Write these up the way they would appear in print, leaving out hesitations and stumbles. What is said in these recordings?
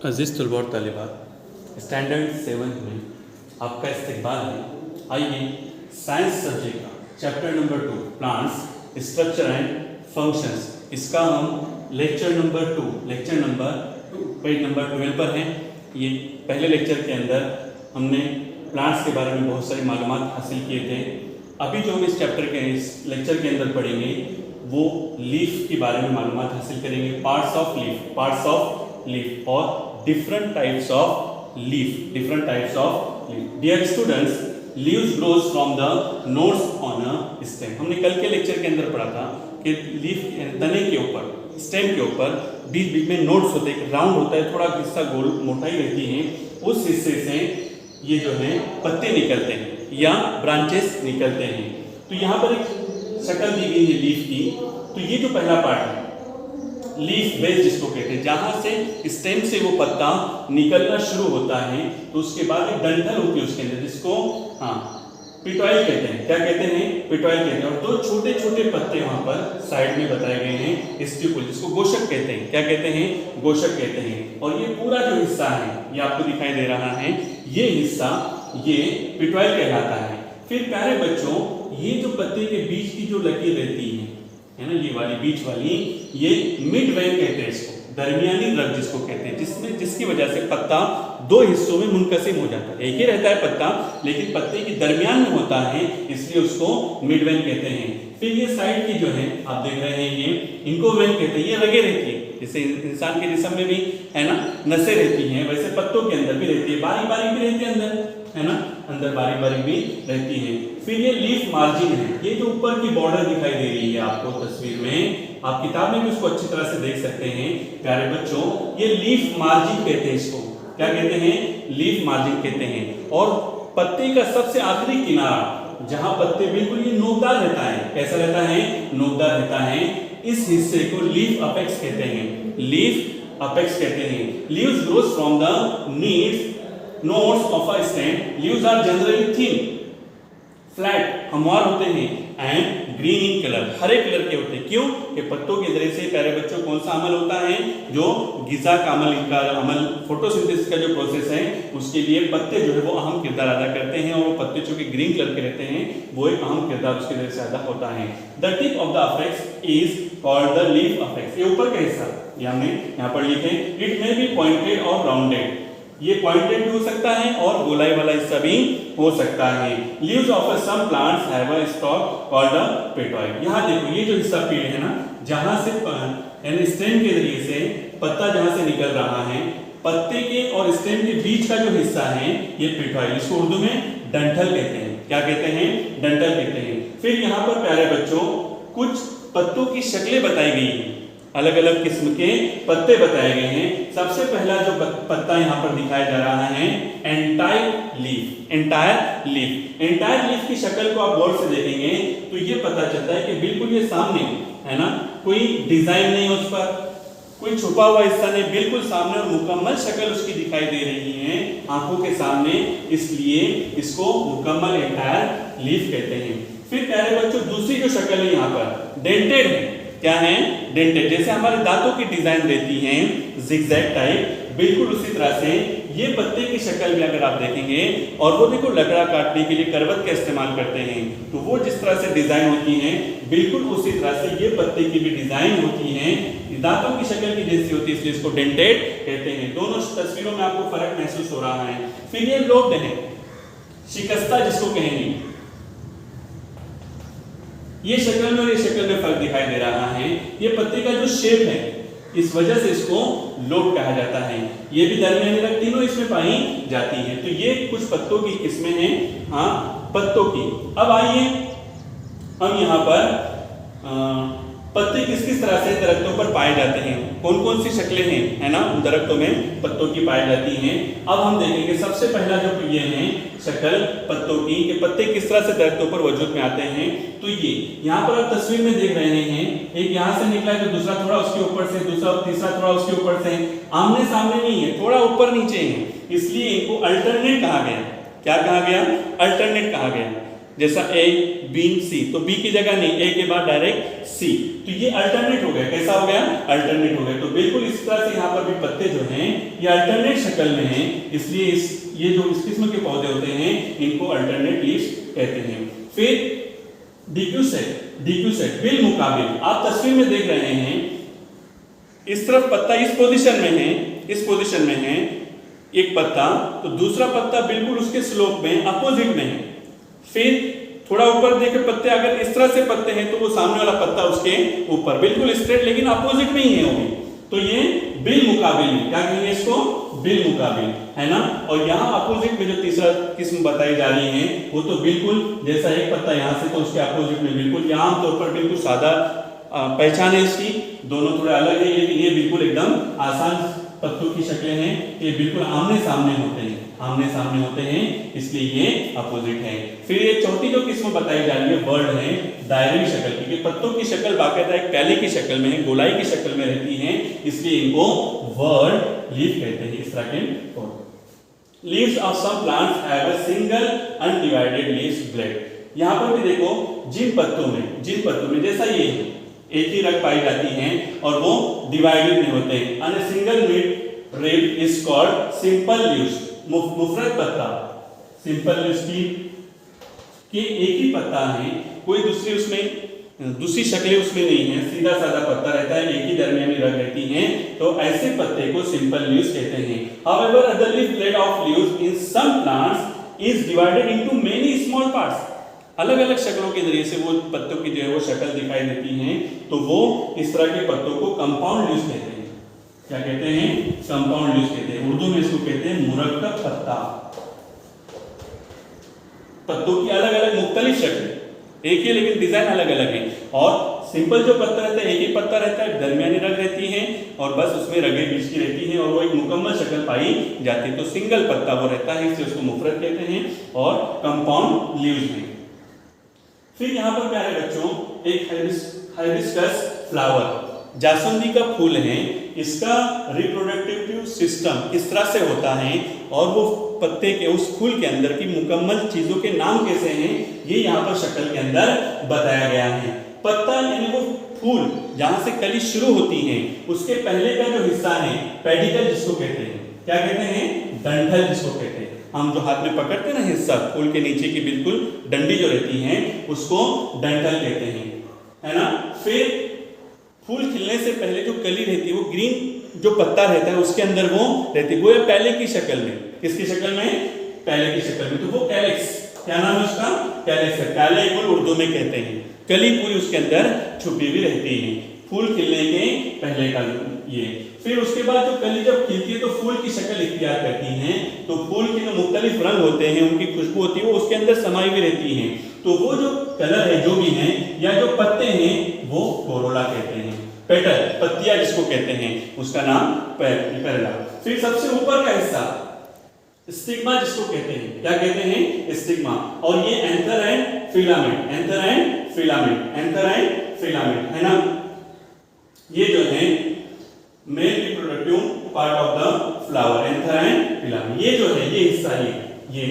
अजीज़ तलबा और तालिबात, स्टैंडर्ड 7 में आपका इस्तकबाल है। आइए साइंस सब्जेक्ट का chapter number 2 plants structure and functions, इसका हम लेक्चर नंबर 2 पेज नंबर 12 पर हैं। ये पहले लेक्चर के अंदर हमने प्लांट्स के बारे में बहुत सारी मालूमात हासिल किए थे। अभी जो हम इस चैप्टर के इस लेक्चर के अंदर पढ़ेंगे वो लीफ के बारे में मालूमात हासिल करेंगे। पार्ट्स ऑफ लीफ और different types of leaf. Dear students, leaves grows from the nodes on a stem. हमने कल के लेक्चर के अंदर पढ़ा था कि लीफ तने के ऊपर, स्टेम के ऊपर बीच बीच में नोड्स होते हैं, राउंड होता है, थोड़ा हिस्सा गोल मोटाई रहती है, उस हिस्से से ये जो है पत्ते निकलते हैं या ब्रांचेस निकलते हैं। तो यहाँ पर एक शक्ल दी गई है लीफ की। तो ये जो पहला पार्ट है लीफ बेस जिसको कहते हैं, जहां से स्टेम से वो पत्ता निकलना शुरू होता है, तो उसके बाद एक डंठल होती है उसके अंदर, जिसको पिटॉइल कहते हैं। क्या कहते हैं? पिटॉइल कहते हैं। और दो छोटे छोटे पत्ते वहां पर साइड में बताए गए हैं, स्टिपुल, जिसको गोशक कहते हैं। क्या कहते हैं? गोशक कहते हैं। और ये पूरा जो हिस्सा है, ये आपको दिखाई दे रहा है, ये हिस्सा ये पिटॉइल कहलाता है। फिर प्यारे बच्चों, ये जो पत्ते के बीच की जो लकीर रहती है ना, ये वाली बीच वाली, ये मिड वेन कहते हैं इसको, दरमियानी रग जिसको कहते हैं, जिसकी वजह से पत्ता दो हिस्सों में मुनकसिम हो जाता है। एक ही रहता है पत्ता, लेकिन पत्ते के दरमियान में होता है, इसलिए उसको मिड वेन कहते हैं। फिर ये साइड की जो है आप देख रहे हैं, ये इनको वेन कहते हैं। ये रगे रहती है, जैसे इंसान के जिस्म में भी है ना नसें रहती हैं, वैसे पत्तों के अंदर भी रहती है, बारीक बारीक भी रहती है अंदर, है ना, अंदर बारीक बारीक भी रहती है। फिर ये लीफ मार्जिन है, ये जो ऊपर की बॉर्डर दिखाई दे रही है आपको तस्वीर में, आप किताब में भी उसको अच्छी तरह से देख सकते हैं प्यारे बच्चों। ये लीफ मार्जिन कहते हैं इसको। क्या कहते हैं? लीफ मार्जिन कहते हैं। और पत्ते का सबसे आखिरी किनारा, जहां पत्ते बिल्कुल ये नोकदार रहता है, कैसा रहता है? नोकदार रहता है, इस हिस्से को लीफ अपेक्स कहते हैं। लीफ अपेक्स कहते हैं। Leaves grows from the nodes of a stem. Leaves are generally thin, flat, हमवार होते हैं, and green in color, हरे कलर के होते हैं। क्यों? कि पत्तों के जरिए से प्यारे बच्चों कौन सा अमल होता है? जो गिजा का अमल, फोटोसिंथेसिस का जो प्रोसेस है, उसके लिए पत्ते जो है वो अहम किरदार अदा करते हैं। और वो पत्ते चूंकि ग्रीन कलर के रहते हैं, वो एक अहम किरदार उसके जरिए से अदा होता है। The tip of the apex is called the leaf apex. ये ऊपर का हिस्सा, ये हमने यहाँ पर लिखे, इट मे बी पॉइंटेड और राउंडेड। ये पॉइंटेड भी हो सकता है और गोलाई वाला हिस्सा भी हो सकता है। Leaves of some plants have a stalk called a petiole. यहाँ देखो, ये जो हिस्सा पेड़ है ना, जहां से स्टेम के जरिए से पत्ता जहां से निकल रहा है, पत्ते के और स्टेम के बीच का जो हिस्सा है, ये पेटॉइड, इसको उर्दू में डंठल कहते हैं। क्या कहते हैं? डंठल कहते हैं। फिर यहाँ पर प्यारे बच्चों कुछ पत्तों की शक्लें बताई गई हैं, अलग अलग किस्म के पत्ते बताए गए हैं। सबसे पहला जो पत्ता यहाँ पर दिखाया जा रहा है, एंटायर लीफ। एंटायर लीफ की शक्ल को आप गौर से देखेंगे तो ये पता चलता है कि बिल्कुल ये सामने है ना, कोई डिजाइन नहीं है उस पर, कोई छुपा हुआ हिस्सा नहीं, बिल्कुल सामने और मुकम्मल शक्ल उसकी दिखाई दे रही है आंखों के सामने, इसलिए इसको मुकम्मल एंटायर लीफ कहते हैं। फिर प्यारे बच्चों दूसरी जो शक्ल है यहाँ पर डेंटेड है। क्या है? डेंटेड। जैसे हमारे दांतों की डिजाइन रहती है जिगजैग टाइप, बिल्कुल उसी तरह से ये पत्ते की शक्ल में अगर आप देखेंगे, और वो देखो लकड़ा काटने के लिए करवट का इस्तेमाल करते हैं, तो वो जिस तरह से डिजाइन होती है, बिल्कुल उसी तरह से ये पत्ते की भी डिजाइन होती है, दांतों की शक्ल की जैसी होती है, इसलिए इसको डेंटेड कहते हैं। दोनों तस्वीरों में आपको फर्क महसूस हो रहा है। फिर ये लोब्ड है, शिकस्ता जिसको कहेंगे, ये शक्ल में और ये शक्ल में फर्क दिखाई दे रहा है। ये पत्ते का जो शेप है, इस वजह से इसको लोब कहा जाता है। ये भी दरमियानी रग, तीनों इसमें पाई जाती है। तो ये कुछ पत्तों की किस्में हैं, पत्तों की। अब आइए हम यहाँ पर पत्ते किस किस तरह से दरख्तों पर पाए जाते हैं, कौन कौन सी शक्लें हैं, है ना, दरख्तों में पत्तों की पाई जाती हैं। अब हम देखेंगे सबसे पहला जो ये है शक्ल पत्तों की, कि पत्ते किस तरह से दरख्तों पर वजूद में आते हैं। तो ये यहाँ पर आप तस्वीर में देख रहे हैं, एक यहाँ से निकला है तो दूसरा थोड़ा उसके ऊपर से, दूसरा तीसरा थोड़ा उसके ऊपर से, आमने सामने नहीं है, थोड़ा ऊपर नीचे है, इसलिए इनको अल्टरनेट कहा गया। क्या कहा गया? अल्टरनेट कहा गया। जैसा ए बी सी, तो बी की जगह नहीं, ए के बाद डायरेक्ट सी, तो ये अल्टरनेट हो गया। कैसा हो गया? अल्टरनेट हो गया। तो बिल्कुल इस तरह से यहाँ पर भी पत्ते जो हैं ये अल्टरनेट शक्ल में हैं, इसलिए ये जो इस किस्म के पौधे होते हैं इनको अल्टरनेट लीव्स कहते हैं। फिर डीक्यू सेट बिल मुकाबिल, आप तस्वीर में देख रहे हैं इस तरफ पत्ता इस पोजीशन में है, इस पोजीशन में है एक पत्ता, तो दूसरा पत्ता बिल्कुल उसके स्लोप में अपोजिट में है। फिर थोड़ा ऊपर देखे पत्ते अगर इस तरह से पत्ते हैं तो वो सामने वाला पत्ता उसके ऊपर बिल्कुल स्ट्रेट लेकिन अपोजिट में ही है वो भी, तो ये बिल मुकाबिल, क्या कहेंगे इसको? बिल मुकाबिल, है ना। और यहाँ अपोजिट में जो तीसरा किस्म बताई जा रही है वो तो बिल्कुल जैसा एक पत्ता यहाँ से तो उसके अपोजिट में बिल्कुल, यहाँ आमतौर पर बिल्कुल सादा पहचान है इसकी, दोनों थोड़े अलग है, लेकिन ये बिल्कुल एकदम आसान पत्तों की शक्लें हैं, ये बिल्कुल आमने सामने होते हैं, आमने सामने होते हैं, इसलिए ये अपोजिट है। फिर ये चौथी जो किस्म बताई जा रही है वर्ड है दायरे की शक्ल, क्योंकि पत्तों की शक्ल बाकायदा एक प्याले की शक्ल में है, गोलाई की शक्ल में रहती है, इसलिए इनको वर्ड लीफ कहते हैं। इस तरह के leaves of some plants have a single undivided leaves blade. यहाँ पर भी देखो जिन पत्तों में जैसा ये एक ही रंग पाई जाती हैं और वो डिवाइडेड नहीं होते हैं। An a single leaf is called simple leaves, मुफरद पत्ता, सिंपल लीव्स की एक ही पत्ता है, कोई दूसरी शक्लें उसमें नहीं है, सीधा साधा पत्ता रहता है, एक ही दरमियानी रंग रहती हैं, तो ऐसे पत्ते को सिंपल लीव्स कहते हैं। However other leaf blade of leaves in some plants is divided into many small parts. अलग अलग शक्लों के जरिए से वो पत्तों की जो है वो शक्ल दिखाई देती है, तो वो इस तरह के पत्तों को कंपाउंड लीव्स कहते हैं। क्या कहते हैं? कंपाउंड लीव्स कहते हैं। उर्दू में इसको कहते हैं मुरक्कब पत्ता। पत्तों की अलग अलग मुख्तलिफ शक्ल, एक ही लेकिन डिजाइन अलग अलग है। और सिंपल जो पत्ता रहता है एक ही पत्ता रहता है, दरमियानी रग रहती है और बस उसमें रगें बीच की रहती हैं और वो एक मुकम्मल शक्ल पाई जाती है, तो सिंगल पत्ता वो रहता है, इसलिए उसको मुफरद कहते हैं और कंपाउंड लीव्स हैं। फिर यहाँ पर क्या है बच्चों, एक हाइबिस्कस फ्लावर, जासुंदी का फूल है, इसका रिप्रोडक्टिव सिस्टम इस तरह से होता है और वो पत्ते के उस फूल के अंदर की मुकम्मल चीजों के नाम कैसे हैं ये यहाँ पर शक्ल के अंदर बताया गया है। पत्ता यानी वो फूल जहां से कली शुरू होती है उसके पहले का जो हिस्सा है पेडिकल जिसको कहते हैं, क्या कहते हैं? डंठल जिसको कहते हैं। हम जो हाथ में पकड़ते हैं ना हिस्सा फूल के नीचे की बिल्कुल डंडी जो रहती है उसको डंठल कहते हैं, है ना। फिर फूल खिलने से पहले जो कली रहती है वो ग्रीन जो पत्ता रहता है उसके अंदर वो रहती है, वो पहले की शक्ल में, किसकी शक्ल में? पहले की शक्ल में, तो वो कैलेक्स, क्या नाम है उसका? कैलेक्स है। कैलेक्स उर्दू में कहते हैं। कली पूरी उसके अंदर छुपी हुई रहती है फूल खिलने के पहले का ये। फिर उसके बाद जो कली जब खिलती है तो फूल की शक्ल इख्तियार करती हैं, तो फूल के जो मुख्तलिफ रंग होते हैं उनकी खुशबू होती है वो उसके अंदर समाई हुई रहती है, तो वो जो कलर है जो भी है या जो पत्ते हैं वो कोरोला कहते हैं। पेटल पत्तियां जिसको कहते हैं उसका नाम पेटल। फिर सबसे ऊपर का हिस्सा स्टिग्मा जिसको कहते हैं, क्या कहते हैं? स्टिग्मा। और ये anther and filament, anther and filament, anther and filament, है ना। ये जो है male reproductive part of the flower, anther and filament. ये जो है ये हिस्सा ये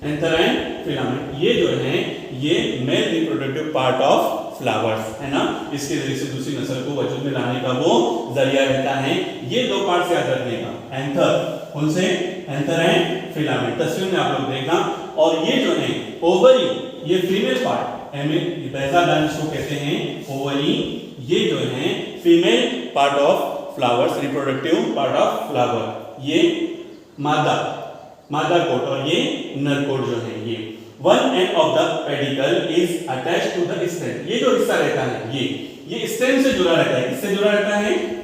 एंथर एंड फिलामेंट, ये जो है ये male reproductive part of flowers, है ना। इसके जरिए से दूसरी नस्ल को वजूद में लाने का वो जरिया रहता है। ये दो पार्ट से याद रखने का, एंथर, उनसे एंथर एंड फिलामेंट, तस्वीर में आप लोग देखना। और ये जो है ओवरी, ये फीमेल पार्ट, बेजादान जिसको कहते हैं ओवरी, ये जो है female part of flowers, reproductive part of flower, ये मादा कोट और ये नर कोट जो है ये। One end of the pedicel is attached to the stem, ये जो हिस्सा रहता है ये स्टेम से जुड़ा रहता है, किससे जुड़ा रहता है?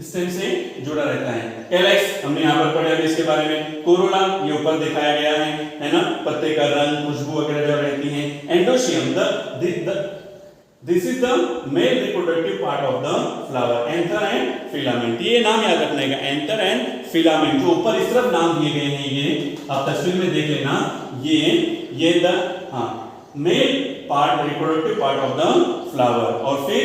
स्टेम से जुड़ा रहता है। कैलेक्स हमने यहाँ पर पढ़ा इसके बारे में। कोरोला ये ऊपर दिखाया गया है ना, पत्ते का रंग खुशबू वगैरह जो रहती है। Androecium this is the male reproductive part of the flower, anther and filament. ये नाम याद रखने का, एंथर एंड फिलामेंट, जो ऊपर इस तरफ नाम दिए गए हैं ये आप तस्वीर में देख लेना। ये the male part, reproductive part of the flower. और फिर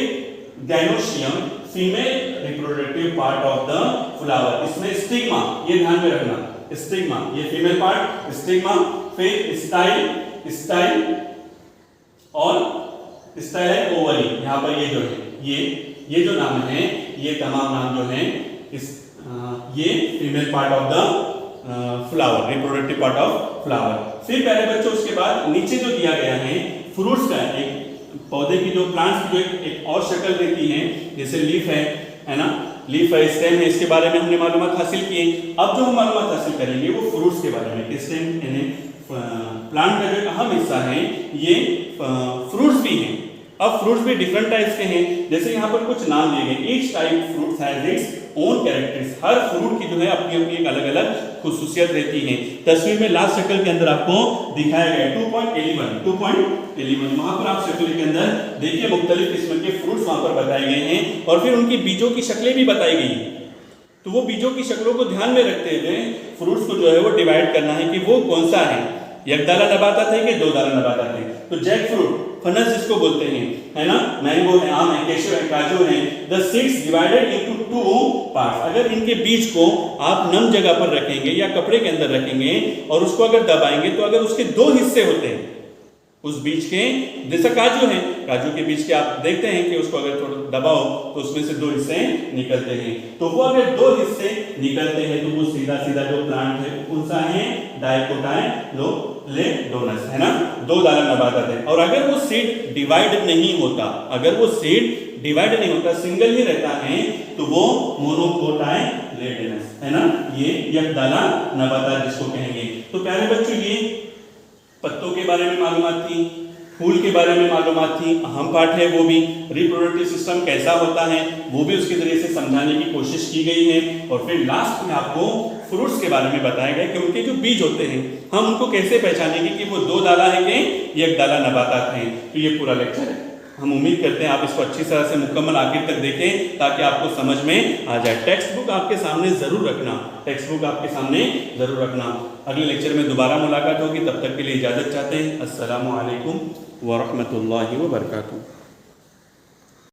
gynoecium female reproductive part of the flower. इसमें स्टिग्मा, ये ध्यान में रखना, स्टिग्मा ये फीमेल पार्ट, स्टिग्मा। फिर स्टाइल और स्टाइल है ओवरी। यहाँ पर ये जो है ये जो नाम है ये तमाम नाम जो है ये female part of the flower, reproductive part of flower. फिर प्यारे बच्चों उसके बाद नीचे जो दिया गया है फ्रूट्स का, एक पौधे की जो प्लांट्स की जो एक और शक्ल रहती है, जैसे लीफ है ना, लीफ है, स्टेम है, इसके बारे में हमने मालूमात हासिल किए। अब जो हम मालूमात हासिल करेंगे वो फ्रूट्स के बारे में। स्टेम यानी प्लांट का जो अहम हिस्सा है ये फ्रूट्स भी हैं। अब फ्रूट्स भी डिफरेंट टाइप्स के हैं, जैसे यहाँ पर कुछ नाम दिए गए। Each type fruit has its own characters. Her fruit की जो है अपनी अपनी एक अलग अलग खुसूसियत रहती है। तस्वीर में लास्ट शक्ल के अंदर आपको दिखाया गया 2.11 वहां पर आप शक्ल के अंदर देखिए मुख्तलिफ किस्म के फ्रूट्स वहां पर बताए गए हैं और फिर उनकी बीजों की शक्लें भी बताई गई हैं। तो वो बीजों की शक्लों को ध्यान में रखते हुए फ्रूट्स को जो है वो डिवाइड करना है कि वो कौन सा है, एकदाला नबातात है कि दो दाला नबातात है। तो जैक फ्रूट फनस जिसको बोलते हैं, है ना, मैंगो है, आम है, केशर है, काजू है। The seeds divided into 2 parts. अगर इनके बीज को आप नम जगह पर रखेंगे या कपड़े के अंदर रखेंगे और उसको अगर दबाएंगे तो अगर उसके 2 हिस्से होते हैं उस बीज के, जैसा काजू है, काजू के बीज के आप देखते हैं कि उसको अगर थोड़ा दबाओ तो उसमें से 2 हिस्से निकलते हैं। तो वो अगर 2 हिस्से निकलते हैं तो वो सीधा सीधा जो प्लांट है कौन सा है, डाइकोटाइलोलेडोनस, है ना, 2 दाला नबातात है। और अगर वो सीड डिवाइड नहीं होता, अगर वो सीड डिवाइड नहीं होता, सिंगल ही रहता है, तो वो मोनोकोटाइलेडोनस, है ना, ये एकदाला नबातात जिसको कहेंगे। तो प्यारे बच्चों ये पत्तों के बारे में मालूमात थी, फूल के बारे में मालूमात थी, अहम पार्ट है वो भी, रिप्रोडक्टिव सिस्टम कैसा होता है वो भी उसके जरिए से समझाने की कोशिश की गई है। और फिर लास्ट में आपको फ्रूट्स के बारे में बताया गया कि उनके जो बीज होते हैं हम उनको कैसे पहचानेंगे कि वो 2 दाला है कि एक दाला नबातात हैं। तो ये पूरा लेक्चर है, हम उम्मीद करते हैं आप इसको अच्छी तरह से मुकम्मल आखिर तक देखें ताकि आपको समझ में आ जाए। टेक्स्ट बुक आपके सामने जरूर रखना, टेक्स्ट बुक आपके सामने जरूर रखना। अगले लेक्चर में दोबारा मुलाकात होगी, तब तक के लिए इजाजत चाहते हैं। अस्सलामु अलैकुम व रहमतुल्लाहि व बरकातुहू।